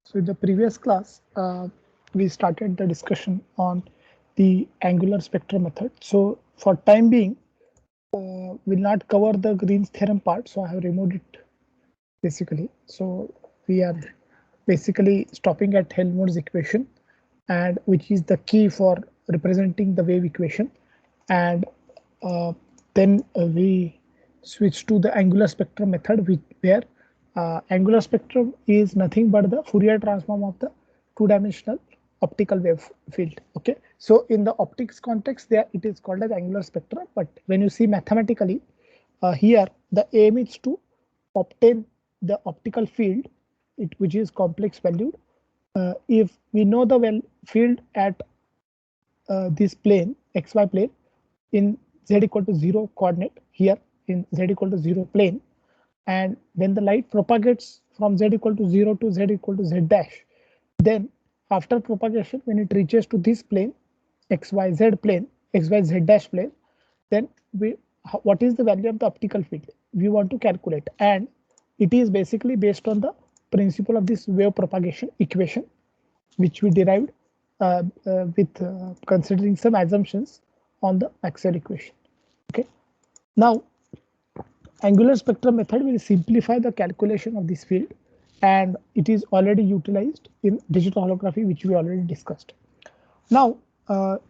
So in the previous class, we started the discussion on the angular spectrum method. So for time being, we'll not cover the Green's theorem part. So I have removed it basically. So we are basically stopping at Helmholtz equation, and which is the key for representing the wave equation. And uh, then we switch to the angular spectrum method, where angular spectrum is nothing but the Fourier transform of the two-dimensional optical wave field. Okay, so in the optics context, there it is called as angular spectrum. But when you see mathematically, here the aim is to obtain the optical field, which is complex valued. If we know the field at this plane, xy plane, in z equal to 0 coordinate, here in z equal to 0 plane, and when the light propagates from z equal to 0 to z equal to z dash, then after propagation, when it reaches to this plane, xyz plane, xyz dash plane, then what is the value of the optical field we want to calculate, and it is basically based on the principle of this wave propagation equation, which we derived with considering some assumptions on the Maxwell equation. Okay, now angular spectrum method will simplify the calculation of this field, and it is already utilized in digital holography, which we already discussed. Now,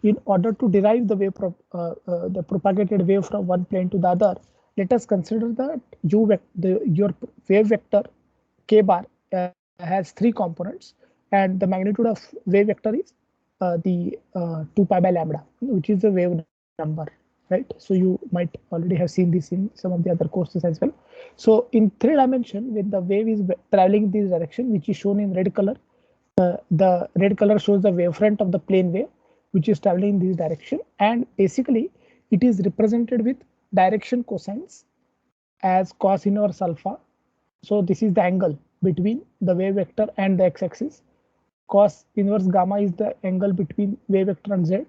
in order to derive the the propagated wave from one plane to the other, let us consider that your wave vector k bar has three components, and the magnitude of wave vector is the 2 pi by lambda, which is the wave number, right? So you might already have seen this in some of the other courses as well. So in 3 dimension, when the wave is traveling in this direction, which is shown in red color, the red color shows the wavefront of the plane wave, which is traveling in this direction, and basically it is represented with direction cosines as cos inverse alpha. So this is the angle between the wave vector and the x-axis. Cos inverse gamma is the angle between wave vector and z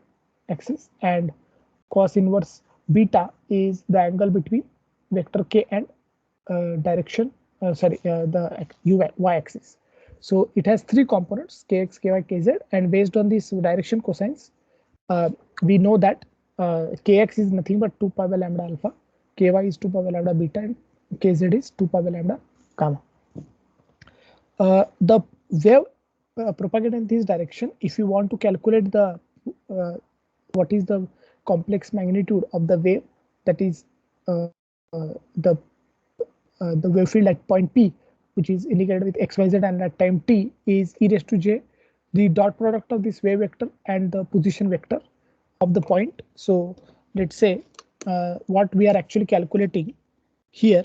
axis, and cos inverse beta is the angle between vector k and direction, the y axis. So it has three components, kx, ky, kz, and based on this direction cosines, we know that kx is nothing but 2 pi by lambda alpha, ky is 2 pi by lambda beta, and kz is 2 pi by lambda gamma. The wave propagated in this direction, if you want to calculate the what is the complex magnitude of the wave, that is the wave field at point P, which is indicated with xyz, and at time t is e raised to j, the dot product of this wave vector and the position vector of the point. So let's say what we are actually calculating here,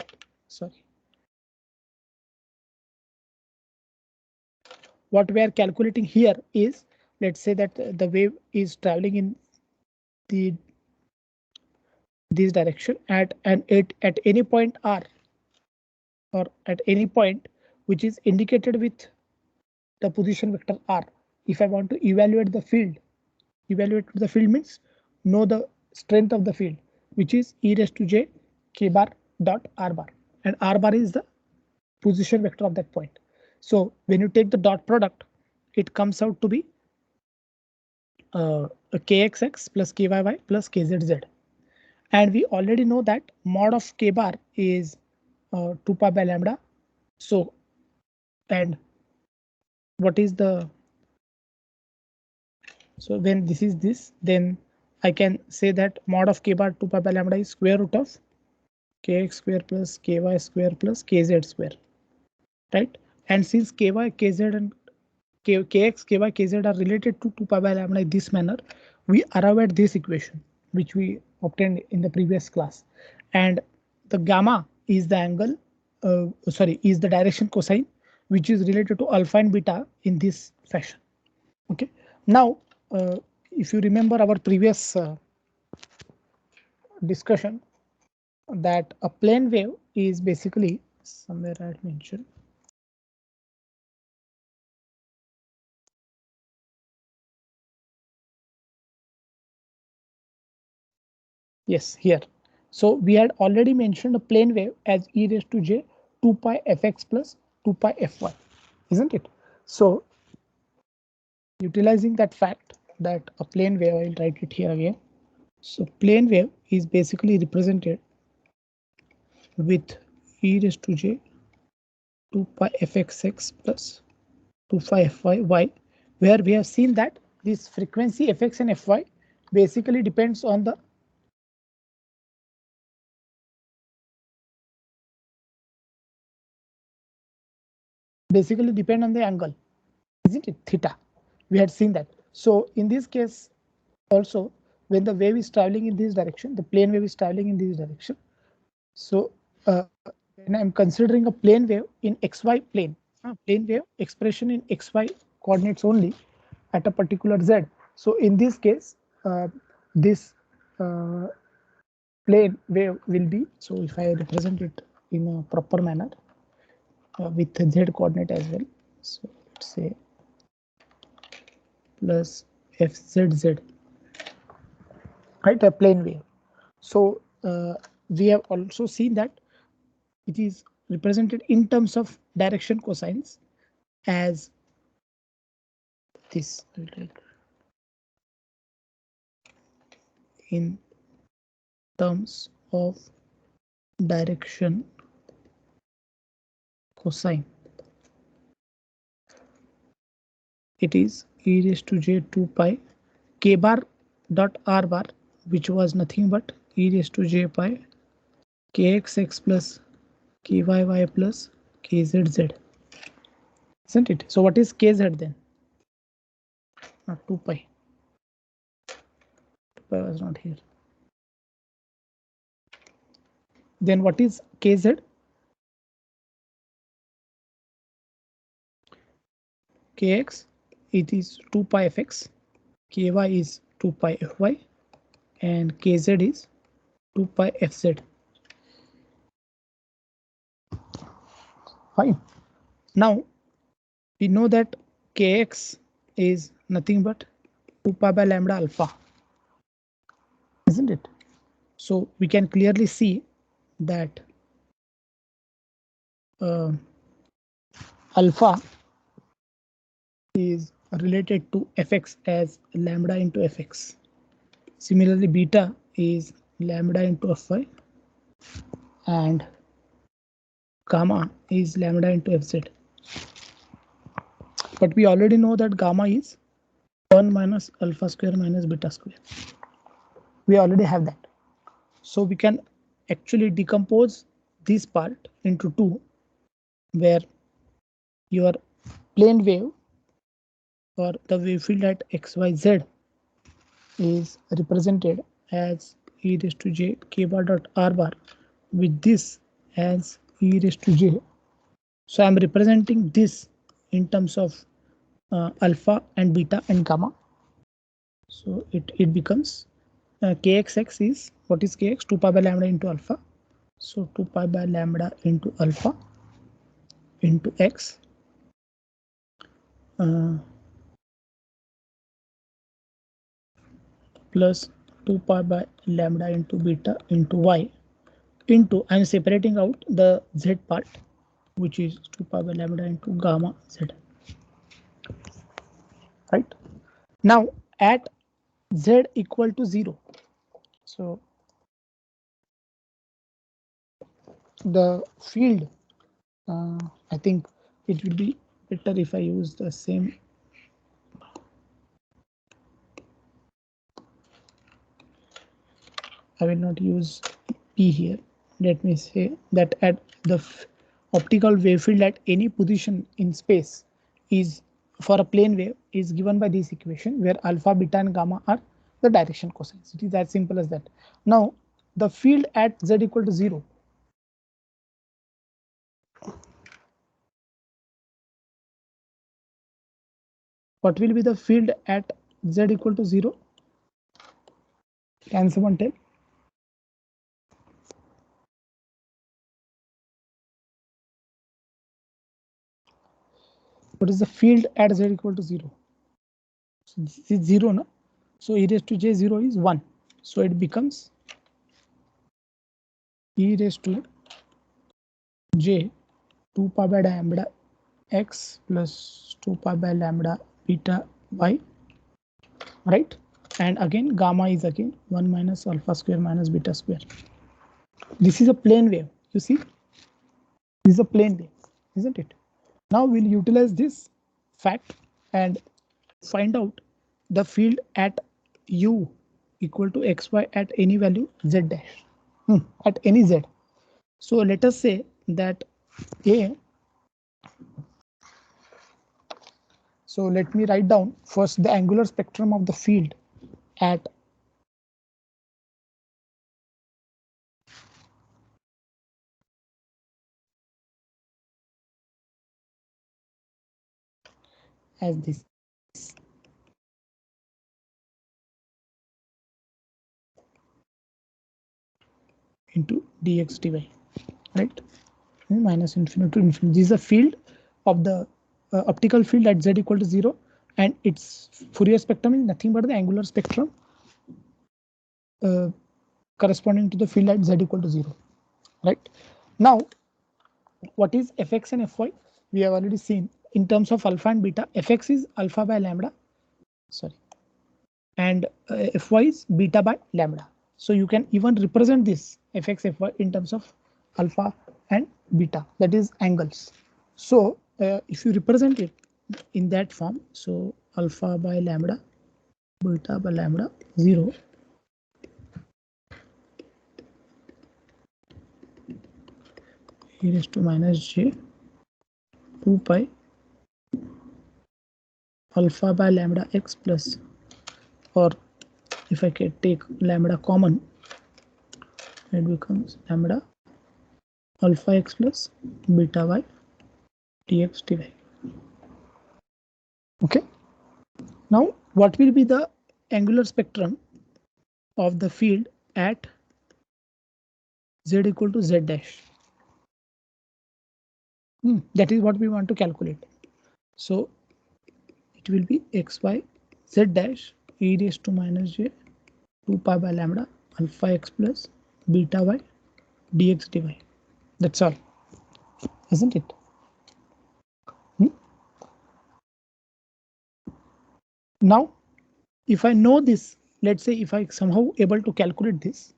what we are calculating here is, let's say that the wave is traveling in the this direction at any point r, or at any point which is indicated with the position vector r. If I want to evaluate the field means know the strength of the field, which is e raised to j k bar dot r bar, and r bar is the position vector of that point. So when you take the dot product, it comes out to be kxx plus kyy plus kzz, and we already know that mod of k bar is 2 pi by lambda. So, and what is the, so when this is this, then I can say that mod of k bar 2 pi by lambda is square root of kx square plus ky square plus kz square, right? And since ky, kz, and kx, ky, kz are related to 2 pi by lambda in this manner, we arrive at this equation, which we obtained in the previous class. And the gamma is the angle, is the direction cosine, which is related to alpha and beta in this fashion. Okay. Now, if you remember our previous discussion, that a plane wave is basically, somewhere I had mentioned, yes, here. So we had already mentioned a plane wave as e raised to j 2 pi fx plus 2 pi fy, isn't it? So utilizing that fact that a plane wave, I'll write it here again. So plane wave is basically represented with e raised to j 2 pi fxx plus 2 pi fy, where we have seen that this frequency fx and fy basically depends on the angle, isn't it, theta? We had seen that. So in this case also, when the wave is traveling in this direction, the plane wave is traveling in this direction. So when I'm considering a plane wave in xy plane, plane wave expression in xy coordinates only at a particular z. So in this case, this uh, plane wave will be, so if I represent it in a proper manner with the z coordinate as well. So let's say plus fzz, right, a plane wave. So we have also seen that it is represented in terms of direction cosines as this, in terms of direction cosine. It is e raised to j 2 pi k bar dot r bar, which was nothing but e raised to j pi kxx plus kyy plus kzz, isn't it? So what is kz then? Not 2 pi. 2 pi was not here. Then what is kz? Kx, it is 2 pi fx, ky is 2 pi fy, and kz is 2 pi fz. Fine. Now we know that kx is nothing but 2 pi by lambda alpha, isn't it? So we can clearly see that alpha is related to fx as lambda into fx. Similarly, beta is lambda into fy, and gamma is lambda into fz. But we already know that gamma is 1 minus alpha square minus beta square. We already have that. So we can actually decompose this part into two, where your plane wave or the wave field at xyz is represented as e raised to j k bar dot r bar, with this as e raised to j. So I'm representing this in terms of alpha and beta and gamma. So it becomes kxx is, what is kx? 2 pi by lambda into alpha. So 2 pi by lambda into alpha into x plus 2 pi by lambda into beta into y into, I'm separating out the z part, which is 2 pi by lambda into gamma z. Right? Now at z equal to 0, so the field, I think it will be better if I use the same. I will not use P here. Let me say that at the optical wave field at any position in space is, for a plane wave, is given by this equation, where alpha, beta and gamma are the direction cosines. It is as simple as that. Now the field at z equal to 0, what will be the field at z equal to 0? Can someone tell? What is the field at z equal to 0? So this is 0, no? So e raised to j 0 is 1. So it becomes e raised to j 2 pi by lambda x plus 2 pi by lambda beta y, right? And again gamma is again 1 minus alpha square minus beta square. This is a plane wave. You see, this is a plane wave, isn't it? Now we'll utilize this fact and find out the field at u equal to xy at any value z dash, at any z. So let us say that a, so let me write down first the angular spectrum of the field at as this into dx dy, right? Minus infinity to infinity. This is a field of the optical field at z equal to 0, and its Fourier spectrum is nothing but the angular spectrum corresponding to the field at z equal to 0, right? Now, what is fx and fy? We have already seen in terms of alpha and beta. Fx is alpha by lambda, sorry, and fy is beta by lambda. So you can even represent this fx fy in terms of alpha and beta, that is angles. So if you represent it in that form, so alpha by lambda beta by lambda 0 e raised to minus j 2 pi alpha by lambda x plus, or if I can take lambda common, it becomes lambda alpha x plus beta y dx dy. Okay. Now what will be the angular spectrum of the field at z equal to z dash? That is what we want to calculate. So it will be xy z dash e raised to minus j 2 pi by lambda alpha x plus beta y dx dy. That's all, isn't it? Now, if I know this, let's say if I somehow able to calculate this,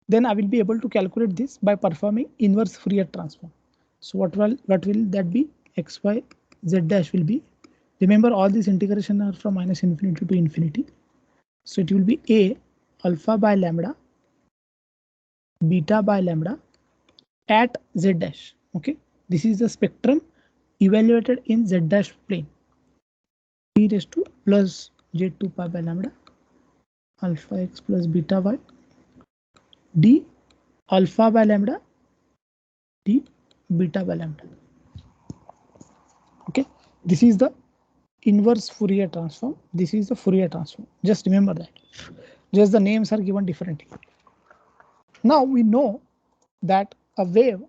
then I will be able to calculate this by performing inverse Fourier transform. So what will that be? Xy z dash will be, remember all these integration are from minus infinity to infinity. So it will be a alpha by lambda beta by lambda at z dash. Okay, this is the spectrum evaluated in z dash plane. E raised to plus j 2 pi by lambda alpha x plus beta y d alpha by lambda d beta by lambda. Okay, this is the inverse Fourier transform. This is the Fourier transform. Just remember that. Just the names are given differently. Now we know that a wave,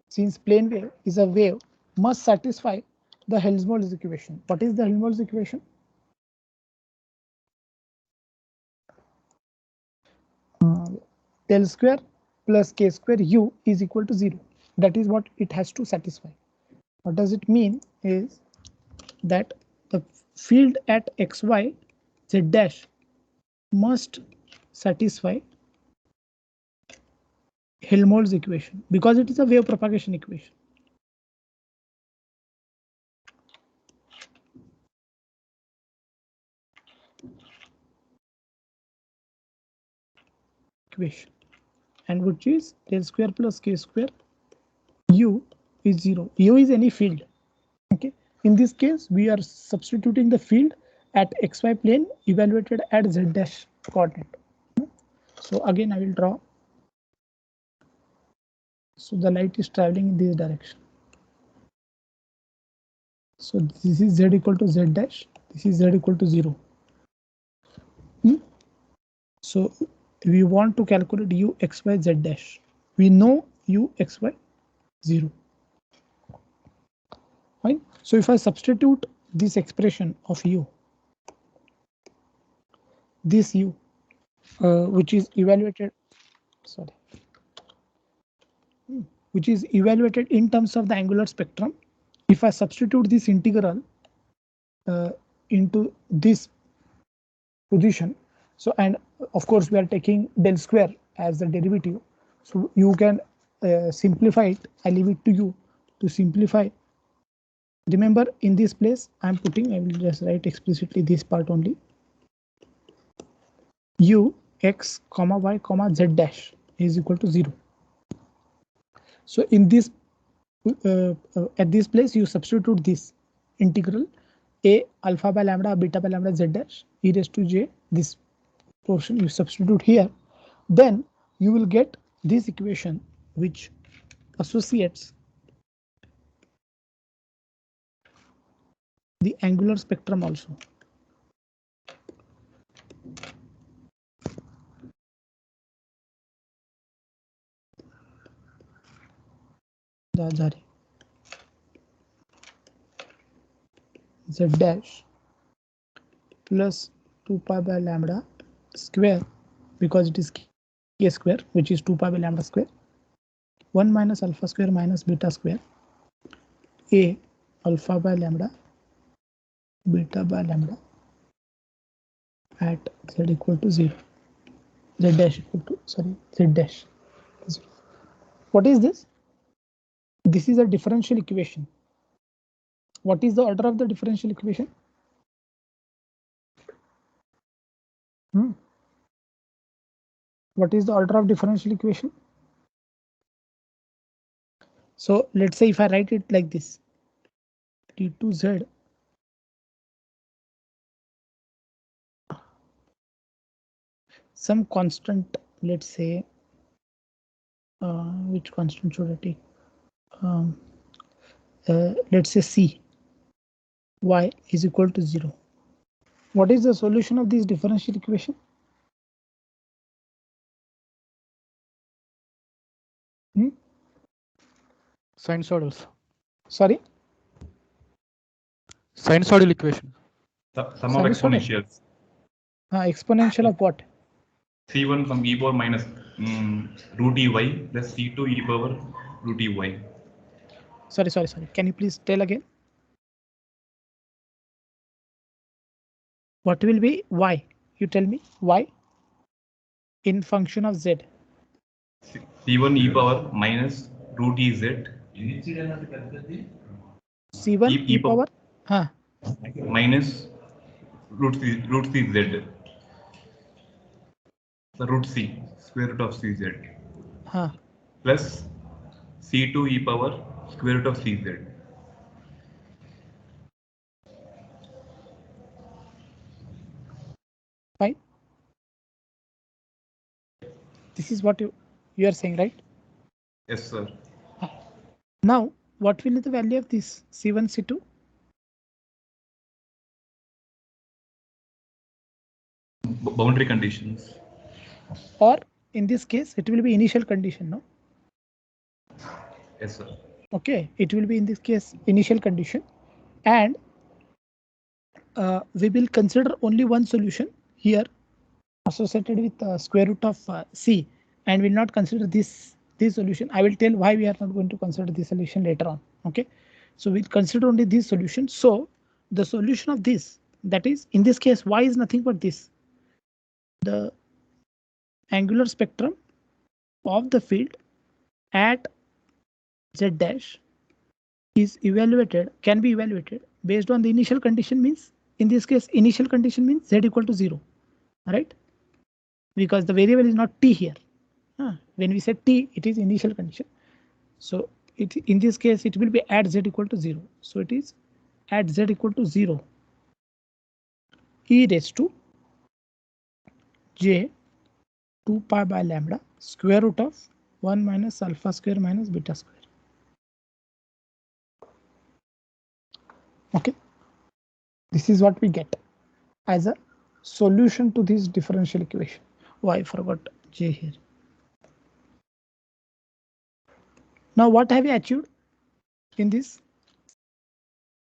since plane wave is a wave, must satisfy the Helmholtz equation. What is the Helmholtz equation? Del square plus k square u is equal to 0. That is what it has to satisfy. What does it mean is that the field at xy z dash must satisfy Helmholtz equation because it is a wave propagation equation. And which is del square plus k square u is 0. U is any field. Okay. In this case, we are substituting the field at xy plane evaluated at z dash coordinate. So again, I will draw. So the light is traveling in this direction. So this is z equal to z dash. This is z equal to 0. So we want to calculate u x y z dash. We know u x y 0. Fine. So if I substitute this expression of u, this u, which is evaluated, which is evaluated in terms of the angular spectrum, If I substitute this integral into this position, so and of course we are taking del square as the derivative, so you can simplify it. I leave it to you to simplify. Remember, in this place I will just write explicitly this part only. U x comma y comma z dash is equal to 0. So in this at this place you substitute this integral a alpha by lambda beta by lambda z dash e raised to j, this portion you substitute here, then you will get this equation which associates the angular spectrum also. Z dash plus 2 pi by lambda square, because it is k square, which is 2 pi by lambda square, 1 minus alpha square minus beta square, a alpha by lambda beta by lambda at z equal to 0, z dash equal to, sorry, z dash 0. What is this? This is a differential equation. What is the order of the differential equation? What is the order of differential equation? So let's say if I write it like this, d2z some constant, let's say which constant should I take? Let's say c, y is equal to 0. What is the solution of this differential equation? Sinusoidals. Sorry? Sinusoidal equation. Sum of exponentials. Exponential of what? C1 from e power minus root ey plus C2 e power root ey. Sorry. Can you please tell again? What will be y? You tell me y in function of z. C1 e power minus root ez. C1 e power minus root cz. The root c, square root of cz. Plus C2 e power square root of cz. Fine. This is what you are saying, right? Yes, sir. Now, what will be the value of this C1, C2? Boundary conditions. Or in this case, it will be initial condition, no? Yes, sir. Okay, it will be in this case initial condition, and we will consider only one solution here associated with square root of c, and will not consider this solution. I will tell why we are not going to consider this solution later on. Okay, so we'll consider only this solution. So the solution of this, that is in this case y is nothing but this, the angular spectrum of the field at z dash is evaluated, can be evaluated based on the initial condition, means in this case initial condition means z equal to 0, right? Because the variable is not t here. When we say t, it is initial condition. So it, in this case it will be at z equal to 0. So it is at z equal to 0 e raised to j 2 pi by lambda square root of 1 minus alpha square minus beta square. Okay, this is what we get as a solution to this differential equation. Why I forgot j here. Now what have we achieved in this?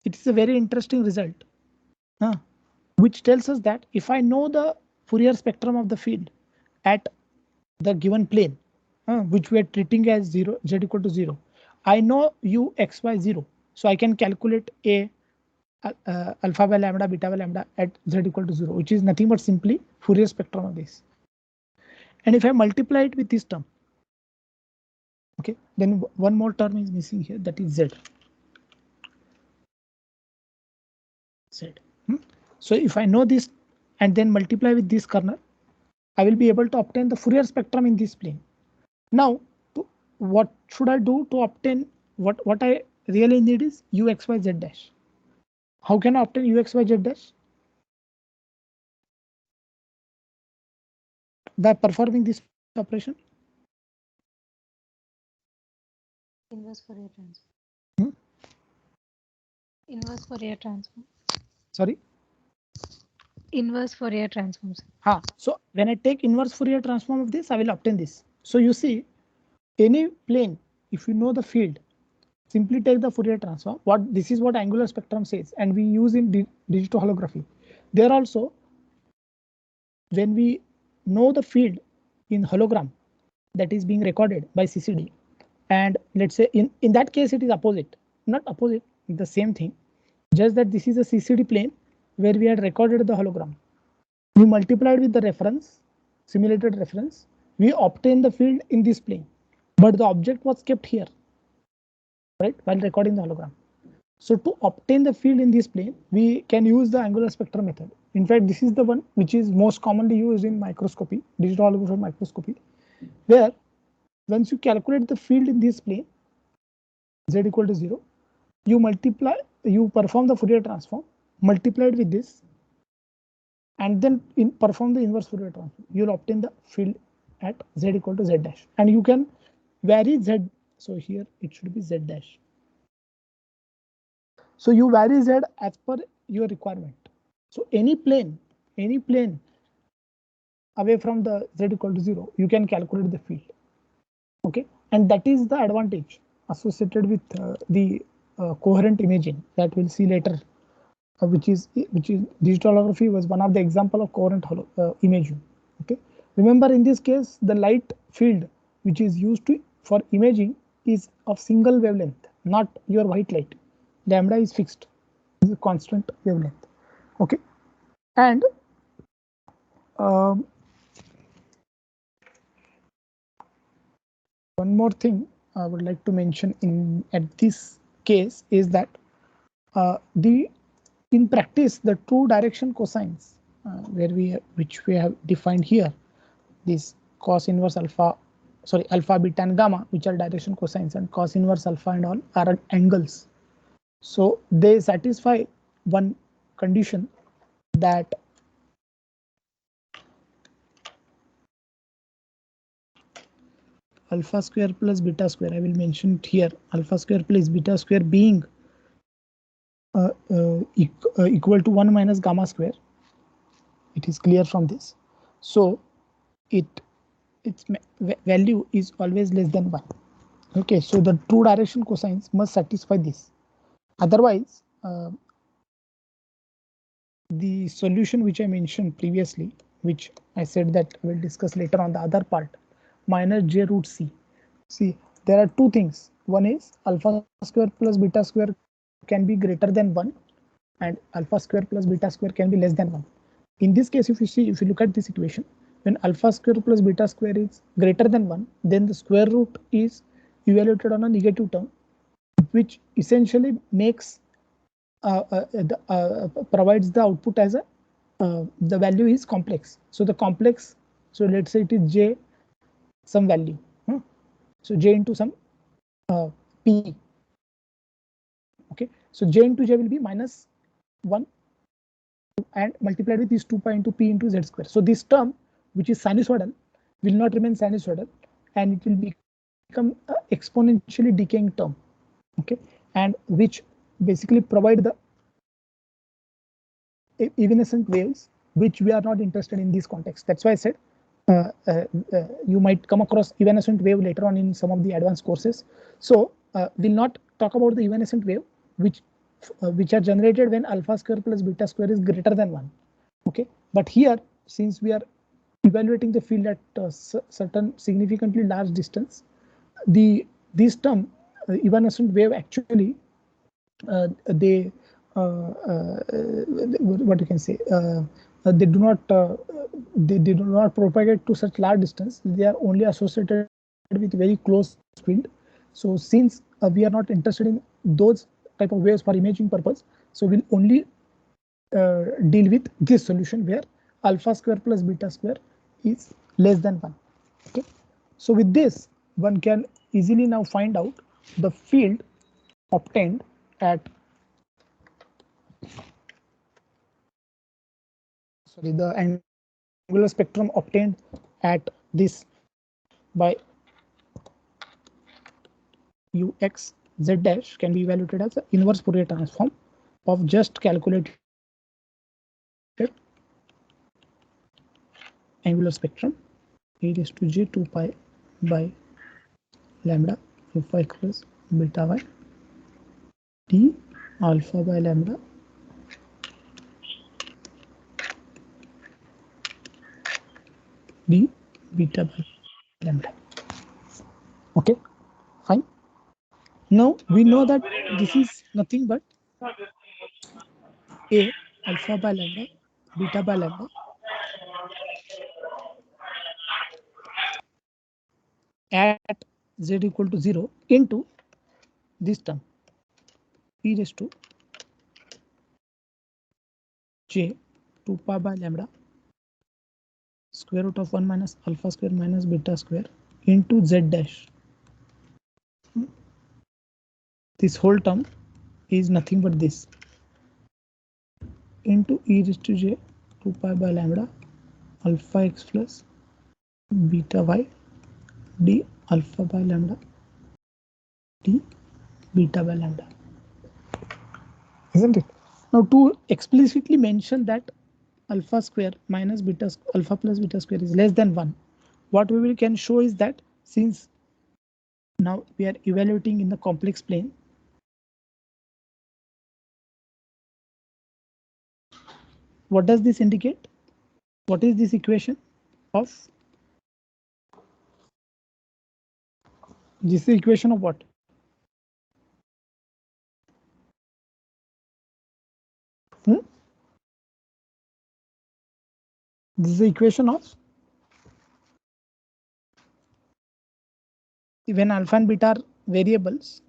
It is a very interesting result, which tells us that if I know the Fourier spectrum of the field at the given plane, which we are treating as 0, z equal to 0, I know u x y 0. So I can calculate a alpha by lambda, beta by lambda at z equal to 0, which is nothing but simply Fourier spectrum of this. And if I multiply it with this term, okay, then one more term is missing here, that is z. So if I know this and then multiply with this kernel, I will be able to obtain the Fourier spectrum in this plane. Now, what should I do to obtain what I really need is u, x, y, z dash. How can I obtain u, x, y, z dash? By performing this operation. Inverse Fourier transform. Hmm? Inverse Fourier transform. Sorry. Inverse Fourier transforms. So when I take inverse Fourier transform of this, I will obtain this. So you see, any plane, if you know the field, simply take the Fourier transform. This is what angular spectrum says, and we use in digital holography. There also, when we know the field in hologram that is being recorded by CCD, and let's say in that case it is opposite, not opposite, the same thing, just that this is a CCD plane where we had recorded the hologram. We multiplied with the reference, simulated reference, we obtained the field in this plane, but the object was kept here, right, while recording the hologram. So to obtain the field in this plane, we can use the angular spectrum method. In fact, this is the one which is most commonly used in microscopy, digital holography microscopy, where once you calculate the field in this plane, z equal to 0, you perform the Fourier transform, multiplied with this, and then perform the inverse Fourier transform. You will obtain the field at z equal to z dash, and you can vary z. So here it should be z dash. So you vary z as per your requirement. So any plane away from the z equal to 0, you can calculate the field. Okay, and that is the advantage associated with the coherent imaging that we'll see later, which is digital holography was one of the example of coherent imaging. Okay, remember in this case the light field which is used for imaging is of single wavelength, not your white light. Lambda is fixed, is a constant wavelength. Okay, and one more thing I would like to mention at this case is that in practice the true direction cosines which we have defined here, this cos inverse alpha, sorry, alpha, beta, and gamma, which are direction cosines, and cos inverse alpha and all are angles. So they satisfy one condition, that alpha square plus beta square, I will mention it here, alpha square plus beta square being equal to 1 minus gamma square. It is clear from this. So its value is always less than 1. Okay, so the true direction cosines must satisfy this. Otherwise, the solution which I mentioned previously, which I said that we'll discuss later on the other part, minus j root c. See, there are two things. One is alpha square plus beta square can be greater than 1, and alpha square plus beta square can be less than 1. In this case, if you look at this equation, when alpha square plus beta square is greater than 1, then the square root is evaluated on a negative term, which essentially makes provides the output as a the value is complex. So the complex, so let's say it is j some value. So j into some p. Okay, so j into j will be minus 1 and multiplied with this 2 pi into p into z square. So this term, which is sinusoidal, will not remain sinusoidal, and it will become an exponentially decaying term. Okay, and which basically provide the evanescent waves, which we are not interested in this context. That's why I said you might come across evanescent wave later on in some of the advanced courses. So we'll not talk about the evanescent wave which are generated when alpha square plus beta square is greater than 1. Okay, but here, since we are evaluating the field at a certain significantly large distance, this term evanescent wave actually they what you can say, they do not they do not propagate to such large distance. They are only associated with very close field. So since we are not interested in those type of waves for imaging purpose, so we'll only deal with this solution where alpha square plus beta square is less than 1. Okay, so with this one can easily now find out the field obtained at the angular spectrum obtained at this by ux z dash can be evaluated as the inverse Fourier transform of just calculated angular spectrum e raised to j 2 pi by lambda alpha x plus beta y d alpha by lambda d beta by lambda. Okay, fine. Now we know that this is nothing but a alpha by lambda beta by lambda at z equal to 0 into this term e raised to j 2 pi by lambda square root of 1 minus alpha square minus beta square into z dash. This whole term is nothing but this into e raised to j 2 pi by lambda alpha x plus beta y d alpha by lambda d beta by lambda, isn't it? Now to explicitly mention that alpha square minus beta alpha plus beta square is less than 1, what we can show is that since now we are evaluating in the complex plane, what does this indicate? What is this equation of? This is the equation of what? This is the equation of when alpha and beta are variables.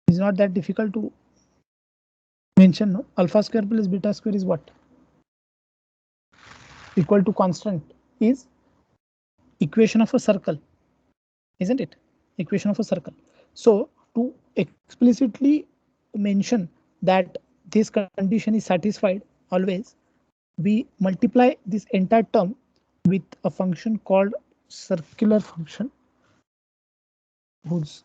It's not that difficult to mention. No, alpha square plus beta square is what? Equal to constant is equation of a circle, isn't it? Equation of a circle. So to explicitly mention that this condition is satisfied always, we multiply this entire term with a function called circular function whose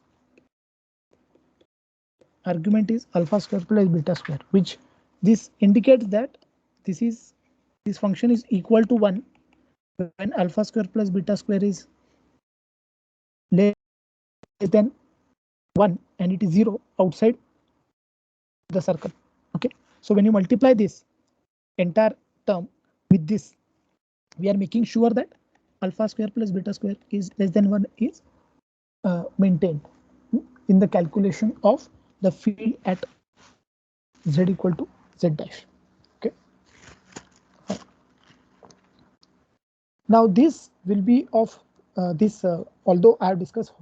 argument is alpha square plus beta square, which this indicates that this function is equal to 1 when alpha square plus beta square is less than 1 and it is 0 outside the circle. Okay, so when you multiply this entire term with this, we are making sure that alpha square plus beta square is less than 1 is maintained in the calculation of the field at z equal to z dash. Okay, now this will be of this although I have discussed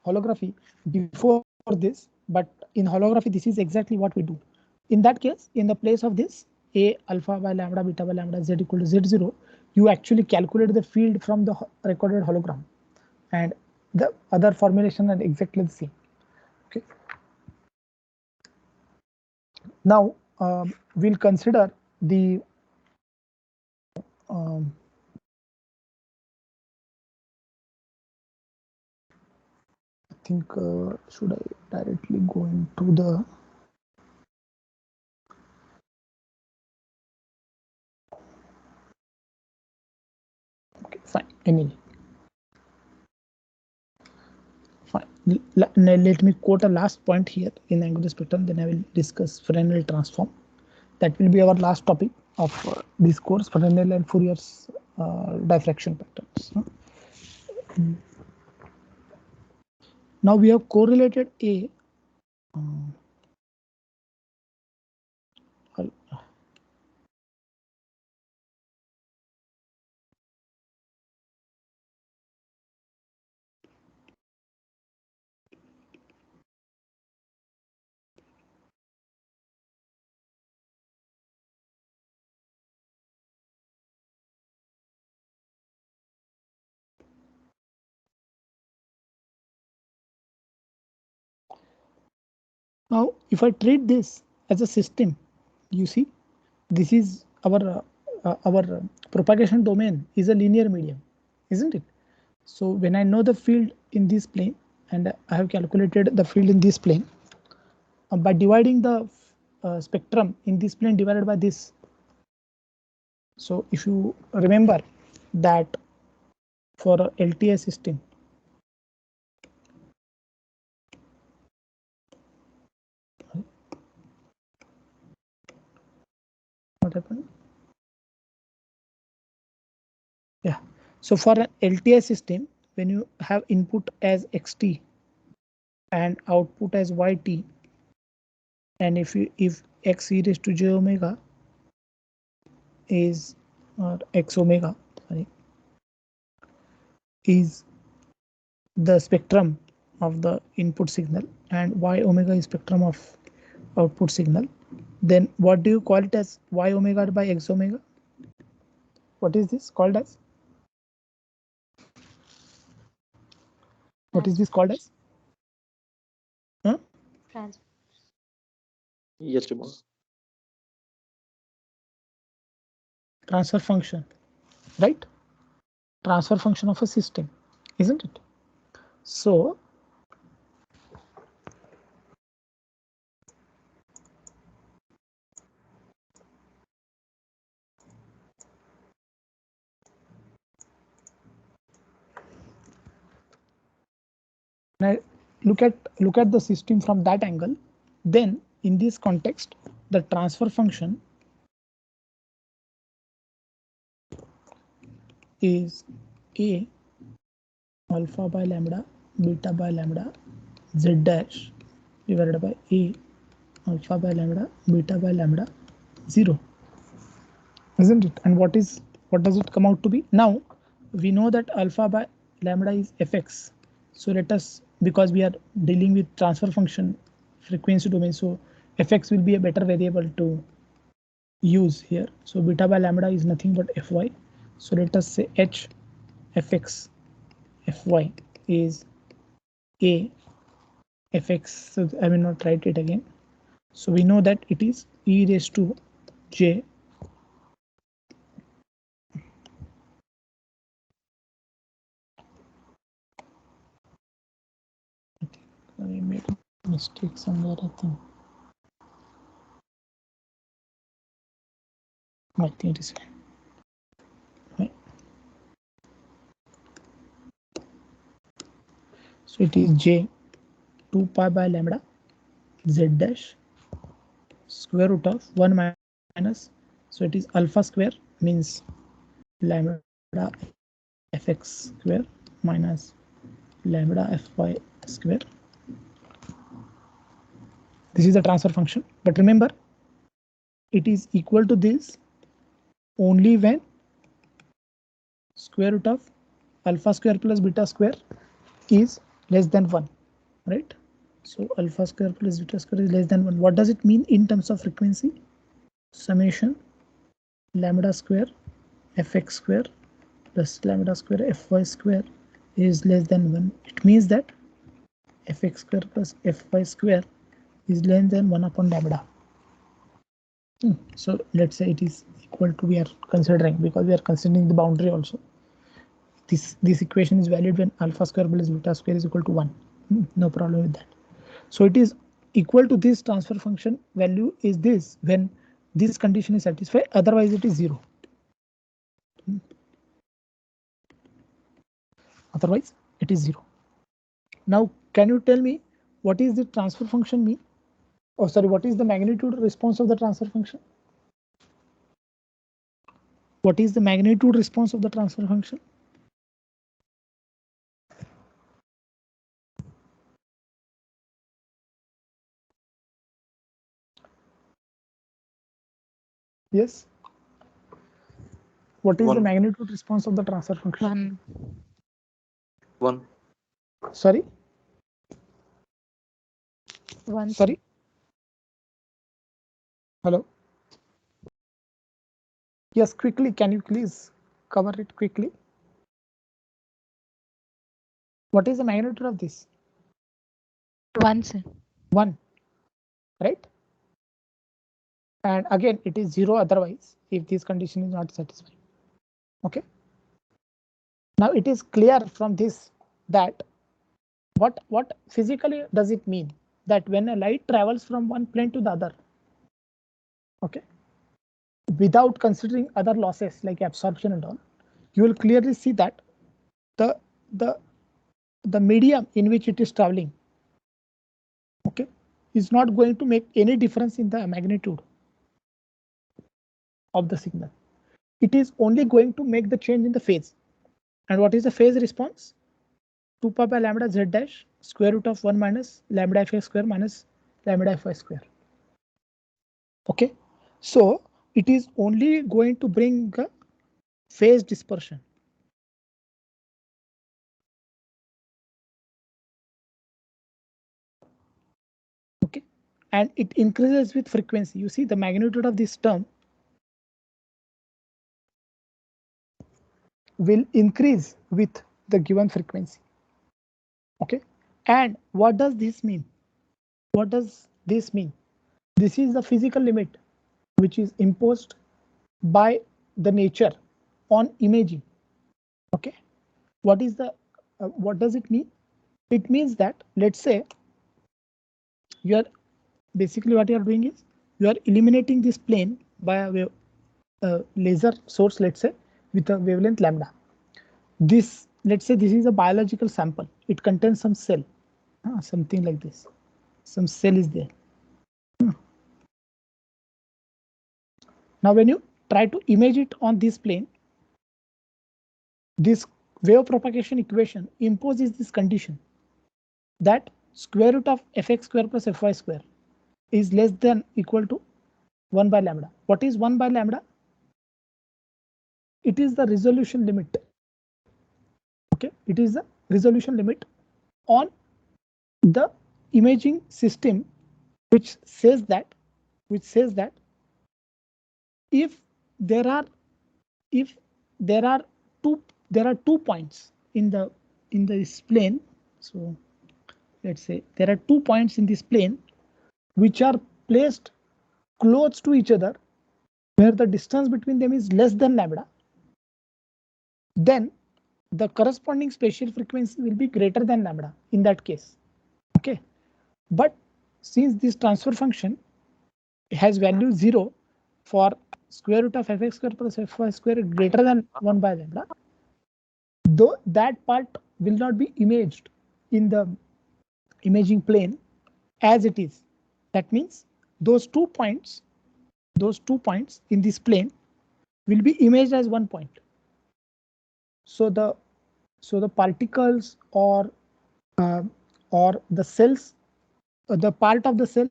holography before this, but in holography this is exactly what we do. In that case, in the place of this a alpha by lambda beta by lambda z equal to z0, you actually calculate the field from the recorded hologram, and the other formulation are exactly the same. Okay, now we'll consider the I think should I directly go into the okay, fine, anyway. Fine. Let me quote a last point here in angular spectrum, then I will discuss Fresnel transform. That will be our last topic of this course, Fresnel and Fourier's diffraction patterns. Now we have correlated A Now, if I treat this as a system, you see, this is our propagation domain is a linear medium, isn't it? So when I know the field in this plane and I have calculated the field in this plane by dividing the spectrum in this plane divided by this. So if you remember that for a LTI system, what happened? Yeah. So for an LTI system, when you have input as xt and output as yt, and if x e raised to j omega is or x omega, sorry, is the spectrum of the input signal and y omega is spectrum of output signal, then what do you call it as y omega by x omega? What is this called as? What is this called as? Huh? Transfer. Yes, Juma. Transfer function, right? Transfer function of a system, isn't it? So when I look at the system from that angle, then in this context, the transfer function is a alpha by lambda beta by lambda z dash divided by a alpha by lambda beta by lambda 0, isn't it? And what does it come out to be? Now we know that alpha by lambda is fx. So let us, because we are dealing with transfer function frequency domain, so fx will be a better variable to use here. So beta by lambda is nothing but fy. So let us say h fx fy is a fx. So I will not write it again. So we know that it is e raised to j I made a mistake somewhere, I think. I think it is fine. Right. So it is j 2 pi by lambda z dash square root of 1 minus. So it is alpha square means lambda fx square minus lambda fy square. This is the transfer function. But remember, it is equal to this only when square root of alpha square plus beta square is less than 1, right? So alpha square plus beta square is less than 1. What does it mean in terms of frequency? Summation lambda square fx square plus lambda square fy square is less than 1. It means that fx square plus fy square is less than 1 upon lambda. So let's say it is equal to, we are considering, because we are considering the boundary also, this equation is valid when alpha square plus beta square is equal to 1. No problem with that. So it is equal to this transfer function value is this when this condition is satisfied, otherwise it is 0. Otherwise it is 0. Now can you tell me what is the transfer function mean? Oh sorry, what is the magnitude response of the transfer function? What is the magnitude response of the transfer function? Yes. What is the 1. magnitude response of the transfer function? 1. 1. Sorry. 1. Sorry. Hello. Yes, quickly. Can you please cover it quickly? What is the magnitude of this? 1, sir. 1, right? And again, it is 0 otherwise if this condition is not satisfied. Okay. Now it is clear from this that what physically does it mean that when a light travels from one plane to the other, okay, without considering other losses like absorption and all, you will clearly see that the the the medium in which it is traveling, okay, is not going to make any difference in the magnitude of the signal. It is only going to make the change in the phase. And what is the phase response? 2 pi by lambda z dash square root of 1 minus lambda f square minus lambda f square. Okay, so it is only going to bring a phase dispersion. Okay, and it increases with frequency. You see the magnitude of this term will increase with the given frequency. Okay, and what does this mean? What does this mean? This is the physical limit which is imposed by the nature on imaging. Okay, what is the what does it mean? It means that, let's say, you are basically what you are doing is you are eliminating this plane by a wave, laser source, let's say, with a wavelength lambda. This, let's say, this is a biological sample. It contains some cell, something like this. Some cell is there. Now, when you try to image it on this plane, this wave propagation equation imposes this condition that square root of fx square plus fy square is less than equal to 1 by lambda. What is 1 by lambda? It is the resolution limit. Okay, it is the resolution limit on the imaging system, which says that if there are if there are two points in this plane. So let's say there are 2 points in this plane which are placed close to each other, where the distance between them is less than lambda, then the corresponding spatial frequency will be greater than lambda in that case. Okay, but since this transfer function has value 0 for square root of fx square plus fy square greater than 1 by lambda, though that part will not be imaged in the imaging plane as it is. That means those 2 points in this plane will be imaged as 1 point. So the particles or the cells, the part of the cell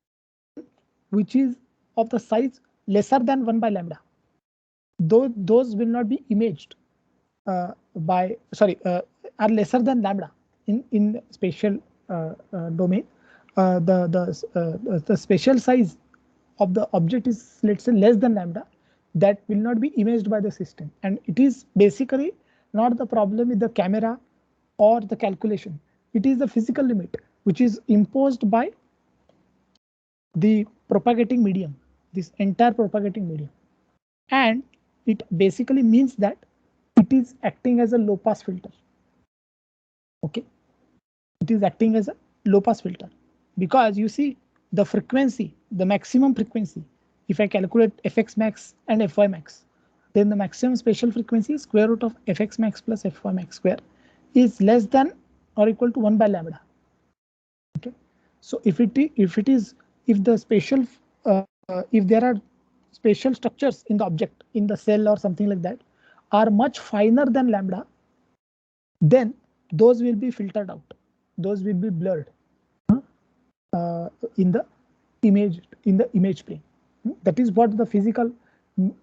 which is of the size lesser than 1 by lambda, those will not be imaged are lesser than lambda in spatial domain. The spatial size of the object is, let's say, less than lambda. That will not be imaged by the system, and it is basically not the problem with the camera or the calculation. It is the physical limit which is imposed by the propagating medium, this entire propagating medium, and it basically means that it is acting as a low pass filter. Okay, it is acting as a low pass filter because you see the frequency, the maximum frequency, if I calculate fx max and fy max, then the maximum spatial frequency square root of fx max plus fy max square is less than or equal to 1 by lambda. Okay, so if the spatial if there are spatial structures in the object, in the cell or something like that, are much finer than lambda, then those will be filtered out, those will be blurred in the image plane. That is what the physical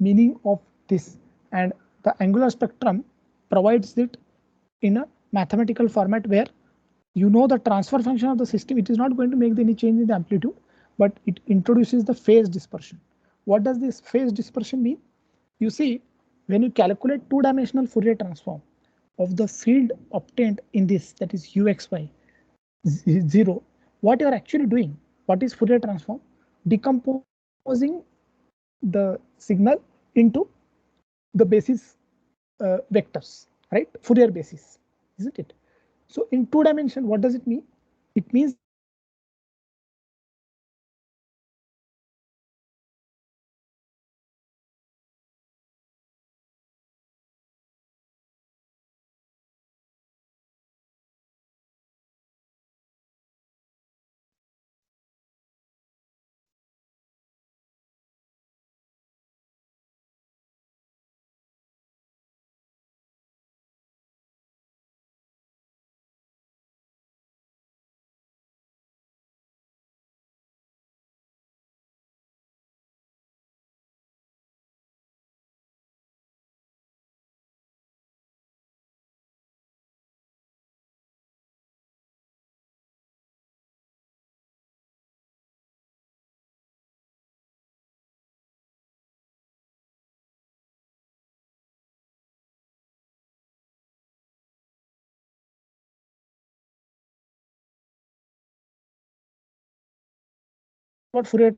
meaning of this, and the angular spectrum provides it in a mathematical format where you know the transfer function of the system. It is not going to make any change in the amplitude, but it introduces the phase dispersion. What does this phase dispersion mean? You see, when you calculate two-dimensional Fourier transform of the field obtained in this, that is uxy 0, what you are actually doing, what is Fourier transform? Decomposing the signal into the basis vectors, right? Fourier basis, isn't it? So in two dimension, what does it mean? It means that you are calculating the what Fourier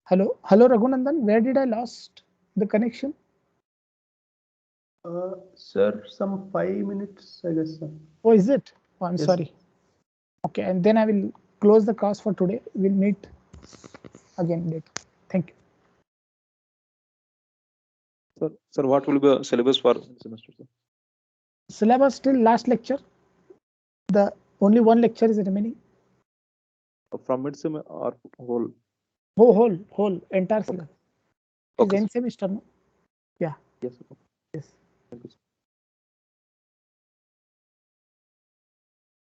Hello, Raghunandan. Where did I lost the connection? Sir, some 5 minutes, I guess, sir. Oh, is it? Oh, I'm Yes. sorry. Okay, and then I will close the class for today. We'll meet again later. Thank you. Sir, what will be the syllabus for semester, sir? Syllabus still last lecture. The only one lecture is remaining. From mid-sem or whole? Whole entire syllabus. Okay, It's end sir. semester, no? Yeah. Yes, sir. Yes.